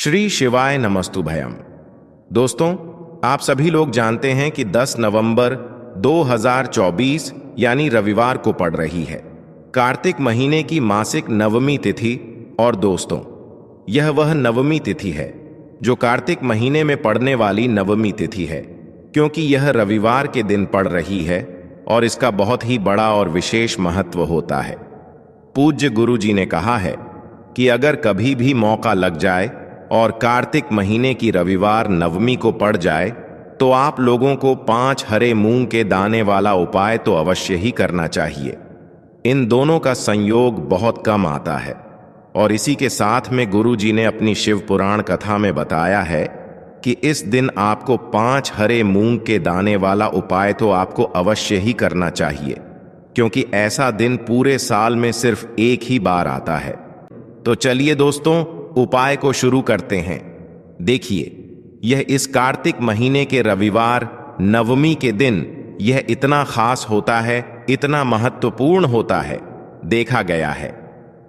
श्री शिवाय नमस्तुभयम। दोस्तों, आप सभी लोग जानते हैं कि 10 नवंबर 2024 यानी रविवार को पड़ रही है कार्तिक महीने की मासिक नवमी तिथि। और दोस्तों, यह वह नवमी तिथि है जो कार्तिक महीने में पड़ने वाली नवमी तिथि है, क्योंकि यह रविवार के दिन पड़ रही है और इसका बहुत ही बड़ा और विशेष महत्व होता है। पूज्य गुरु जी ने कहा है कि अगर कभी भी मौका लग जाए और कार्तिक महीने की रविवार नवमी को पड़ जाए तो आप लोगों को 5 हरे मूंग के दाने वाला उपाय तो अवश्य ही करना चाहिए। इन दोनों का संयोग बहुत कम आता है और इसी के साथ में गुरु जी ने अपनी शिव पुराण कथा में बताया है कि इस दिन आपको 5 हरे मूंग के दाने वाला उपाय तो आपको अवश्य ही करना चाहिए, क्योंकि ऐसा दिन पूरे साल में सिर्फ एक ही बार आता है। तो चलिए दोस्तों, उपाय को शुरू करते हैं। देखिए, यह इस कार्तिक महीने के रविवार नवमी के दिन यह इतना खास होता है, इतना महत्वपूर्ण होता है। देखा गया है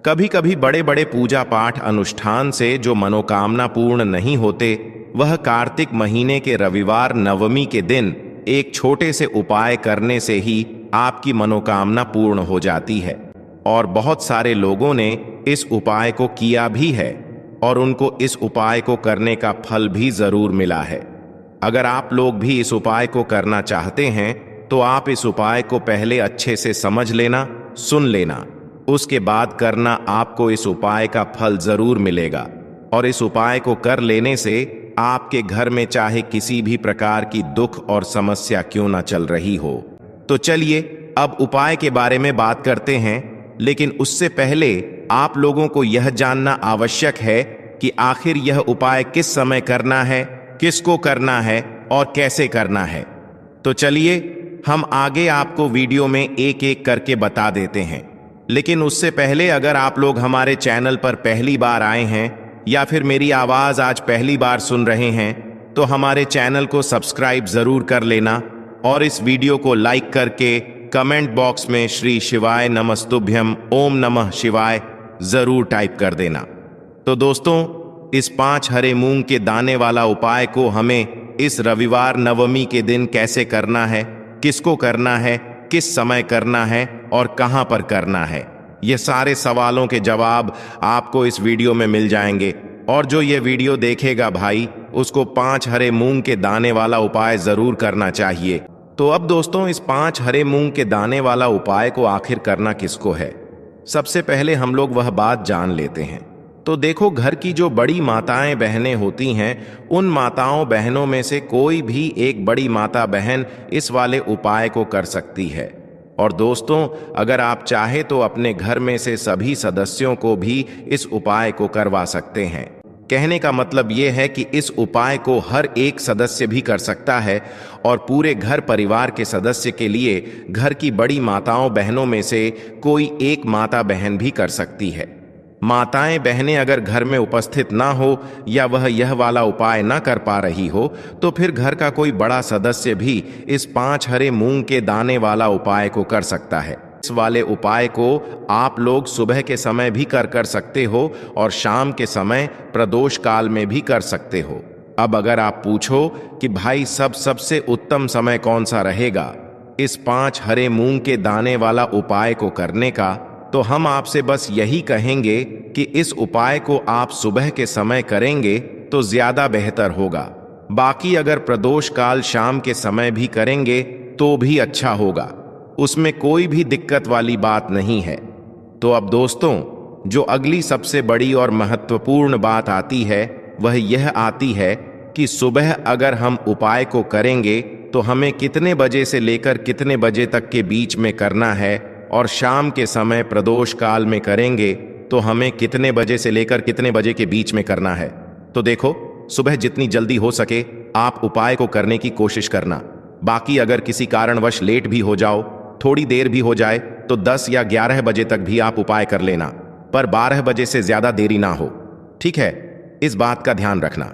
कभी कभी बड़े बड़े पूजा पाठ अनुष्ठान से जो मनोकामना पूर्ण नहीं होते, वह कार्तिक महीने के रविवार नवमी के दिन एक छोटे से उपाय करने से ही आपकी मनोकामना पूर्ण हो जाती है। और बहुत सारे लोगों ने इस उपाय को किया भी है और उनको इस उपाय को करने का फल भी जरूर मिला है। अगर आप लोग भी इस उपाय को करना चाहते हैं तो आप इस उपाय को पहले अच्छे से समझ लेना, सुन लेना, उसके बाद करना। आपको इस उपाय का फल जरूर मिलेगा और इस उपाय को कर लेने से आपके घर में चाहे किसी भी प्रकार की दुख और समस्या क्यों ना चल रही हो। तो चलिए अब उपाय के बारे में बात करते हैं, लेकिन उससे पहले आप लोगों को यह जानना आवश्यक है कि आखिर यह उपाय किस समय करना है, किसको करना है और कैसे करना है। तो चलिए हम आगे आपको वीडियो में एक एक करके बता देते हैं। लेकिन उससे पहले अगर आप लोग हमारे चैनल पर पहली बार आए हैं या फिर मेरी आवाज आज पहली बार सुन रहे हैं तो हमारे चैनल को सब्सक्राइब जरूर कर लेना और इस वीडियो को लाइक करके कमेंट बॉक्स में श्री शिवाय नमस्तुभ्यम ओम नमः शिवाय जरूर टाइप कर देना। तो दोस्तों, इस 5 हरे मूंग के दाने वाला उपाय को हमें इस रविवार नवमी के दिन कैसे करना है, किसको करना है, किस समय करना है और कहां पर करना है, ये सारे सवालों के जवाब आपको इस वीडियो में मिल जाएंगे। और जो ये वीडियो देखेगा भाई, उसको 5 हरे मूंग के दाने वाला उपाय जरूर करना चाहिए। तो अब दोस्तों, इस 5 हरे मूंग के दाने वाला उपाय को आखिर करना किसको है, सबसे पहले हम लोग वह बात जान लेते हैं। तो देखो, घर की जो बड़ी माताएं बहनें होती हैं, उन माताओं बहनों में से कोई भी एक बड़ी माता बहन इस वाले उपाय को कर सकती है। और दोस्तों, अगर आप चाहे तो अपने घर में से सभी सदस्यों को भी इस उपाय को करवा सकते हैं। कहने का मतलब यह है कि इस उपाय को हर एक सदस्य भी कर सकता है और पूरे घर परिवार के सदस्य के लिए घर की बड़ी माताओं बहनों में से कोई एक माता बहन भी कर सकती है। माताएं बहनें अगर घर में उपस्थित ना हो या वह यह वाला उपाय ना कर पा रही हो तो फिर घर का कोई बड़ा सदस्य भी इस 5 हरे मूंग के दाने वाला उपाय को कर सकता है। इस वाले उपाय को आप लोग सुबह के समय भी कर सकते हो और शाम के समय प्रदोष काल में भी कर सकते हो। अब अगर आप पूछो कि भाई सबसे उत्तम समय कौन सा रहेगा इस 5 हरे मूंग के दाने वाला उपाय को करने का, तो हम आपसे बस यही कहेंगे कि इस उपाय को आप सुबह के समय करेंगे तो ज्यादा बेहतर होगा। बाकी अगर प्रदोष काल शाम के समय भी करेंगे तो भी अच्छा होगा, उसमें कोई भी दिक्कत वाली बात नहीं है। तो अब दोस्तों, जो अगली सबसे बड़ी और महत्वपूर्ण बात आती है वह यह आती है कि सुबह अगर हम उपाय को करेंगे तो हमें कितने बजे से लेकर कितने बजे तक के बीच में करना है, और शाम के समय प्रदोष काल में करेंगे तो हमें कितने बजे से लेकर कितने बजे के बीच में करना है। तो देखो, सुबह जितनी जल्दी हो सके आप उपाय को करने की कोशिश करना। बाकी अगर किसी कारणवश लेट भी हो जाओ, थोड़ी देर भी हो जाए, तो 10 या 11 बजे तक भी आप उपाय कर लेना, पर 12 बजे से ज्यादा देरी ना हो। ठीक है, इस बात का ध्यान रखना।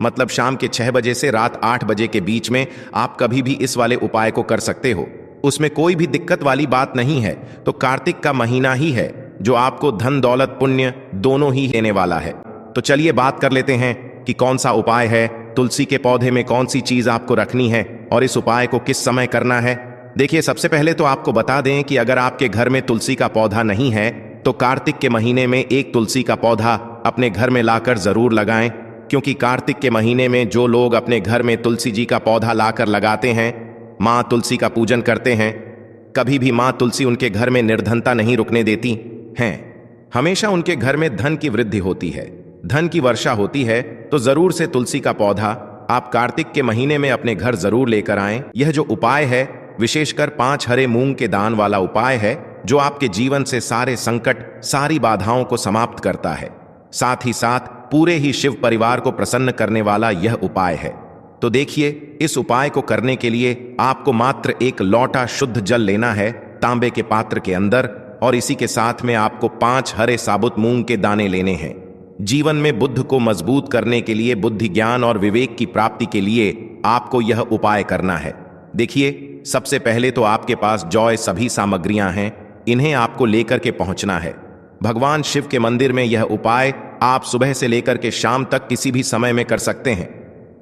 मतलब शाम के 6 बजे से रात 8 बजे के बीच में आप कभी भी इस वाले उपाय को कर सकते हो, उसमें कोई भी दिक्कत वाली बात नहीं है। तो कार्तिक का महीना ही है जो आपको धन दौलत पुण्य दोनों ही देने वाला है। तो चलिए बात कर लेते हैं कि कौन सा उपाय है, तुलसी के पौधे में कौन सी चीज आपको रखनी है और इस उपाय को किस समय करना है। देखिए, सबसे पहले तो आपको बता दें कि अगर आपके घर में तुलसी का पौधा नहीं है तो कार्तिक के महीने में एक तुलसी का पौधा अपने घर में लाकर जरूर लगाएं, क्योंकि कार्तिक के महीने में जो लोग अपने घर में तुलसी जी का पौधा लाकर लगाते हैं, माँ तुलसी का पूजन करते हैं, कभी भी माँ तुलसी उनके घर में निर्धनता नहीं रुकने देती हैं। हमेशा उनके घर में धन की वृद्धि होती है, धन की वर्षा होती है। तो जरूर से तुलसी का पौधा आप कार्तिक के महीने में अपने घर जरूर लेकर आएं। यह जो उपाय है विशेषकर 5 हरे मूंग के दान वाला उपाय है, जो आपके जीवन से सारे संकट, सारी बाधाओं को समाप्त करता है। साथ ही साथ पूरे ही शिव परिवार को प्रसन्न करने वाला यह उपाय है। तो देखिए, इस उपाय को करने के लिए आपको मात्र एक लोटा शुद्ध जल लेना है तांबे के पात्र के अंदर, और इसी के साथ में आपको 5 हरे साबुत मूंग के दाने लेने हैं। जीवन में बुद्ध को मजबूत करने के लिए, बुद्धि, ज्ञान और विवेक की प्राप्ति के लिए आपको यह उपाय करना है। देखिए, सबसे पहले तो आपके पास जौ सभी सामग्रियां हैं, इन्हें आपको लेकर के पहुंचना है। भगवान शिव के मंदिर में यह उपाय आप सुबह से लेकर के शाम तक किसी भी समय में कर सकते हैं।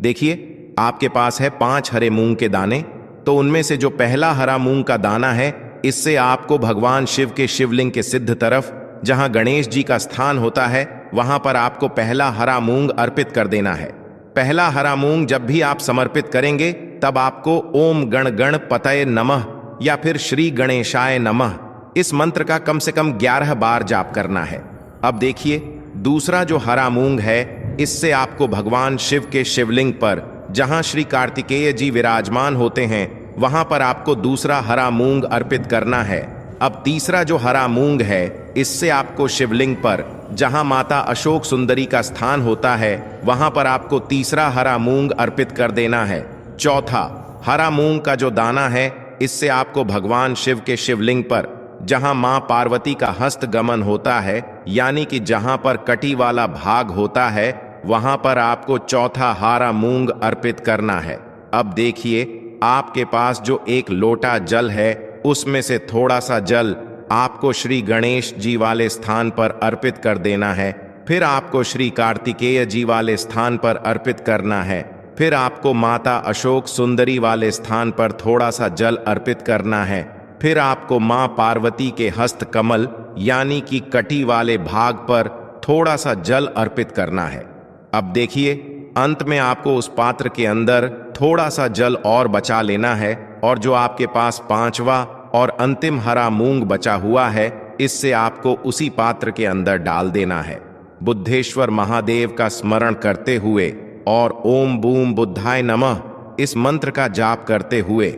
देखिए, आपके पास है 5 हरे मूंग के दाने, तो उनमें से जो पहला हरा मूंग का दाना है, इससे आपको भगवान शिव के शिवलिंग के सिद्ध तरफ, जहां गणेश जी का स्थान होता है, वहां पर आपको पहला हरा मूंग अर्पित कर देना है। पहला हरा मूंग जब भी आप समर्पित करेंगे, तब आपको ओम गण गण पतये नमः या फिर श्री गणेशाय नमः इस मंत्र का कम से कम 11 बार जाप करना है। अब देखिए, दूसरा जो हरा मूंग है, इससे आपको भगवान शिव के शिवलिंग पर, जहां श्री कार्तिकेय जी विराजमान होते हैं, वहां पर आपको दूसरा हरा मूंग अर्पित करना है। अब तीसरा जो हरा मूंग है, इससे आपको शिवलिंग पर, जहां माता अशोक सुंदरी का स्थान होता है, वहां पर आपको तीसरा हरा मूंग अर्पित कर देना है। चौथा हरा मूंग का जो दाना है, इससे आपको भगवान शिव के शिवलिंग पर, जहां मां पार्वती का हस्त गमन होता है, यानी कि जहां पर कटी वाला भाग होता है, वहां पर आपको चौथा हरा मूंग अर्पित करना है। अब देखिए, आपके पास जो एक लोटा जल है, उसमें से थोड़ा सा जल आपको श्री गणेश जी वाले स्थान पर अर्पित कर देना है। फिर आपको श्री कार्तिकेय जी वाले स्थान पर अर्पित करना है। फिर आपको माता अशोक सुंदरी वाले स्थान पर थोड़ा सा जल अर्पित करना है। फिर आपको मां पार्वती के हस्त कमल यानी कि कटी वाले भाग पर थोड़ा सा जल अर्पित करना है। अब देखिए, अंत में आपको उस पात्र के अंदर थोड़ा सा जल और बचा लेना है, और जो आपके पास 5वां और अंतिम हरा मूंग बचा हुआ है, इससे आपको उसी पात्र के अंदर डाल देना है। बुद्धेश्वर महादेव का स्मरण करते हुए और ओम बूम बुद्धाय नमः इस मंत्र का जाप करते हुए,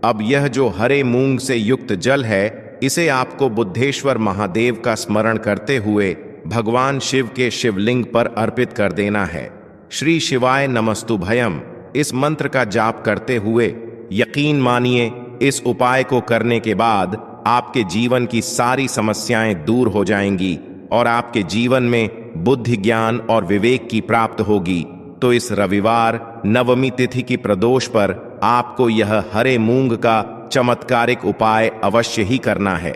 अब यह जो हरे मूंग से युक्त जल है, इसे आपको बुद्धेश्वर महादेव का स्मरण करते हुए भगवान शिव के शिवलिंग पर अर्पित कर देना है। श्री शिवाय नमस्तुभयम इस मंत्र का जाप करते हुए, यकीन मानिए, इस उपाय को करने के बाद आपके जीवन की सारी समस्याएं दूर हो जाएंगी और आपके जीवन में बुद्धि, ज्ञान और विवेक की प्राप्त होगी। तो इस रविवार नवमी तिथि की प्रदोष पर आपको यह हरे मूंग का चमत्कारिक उपाय अवश्य ही करना है।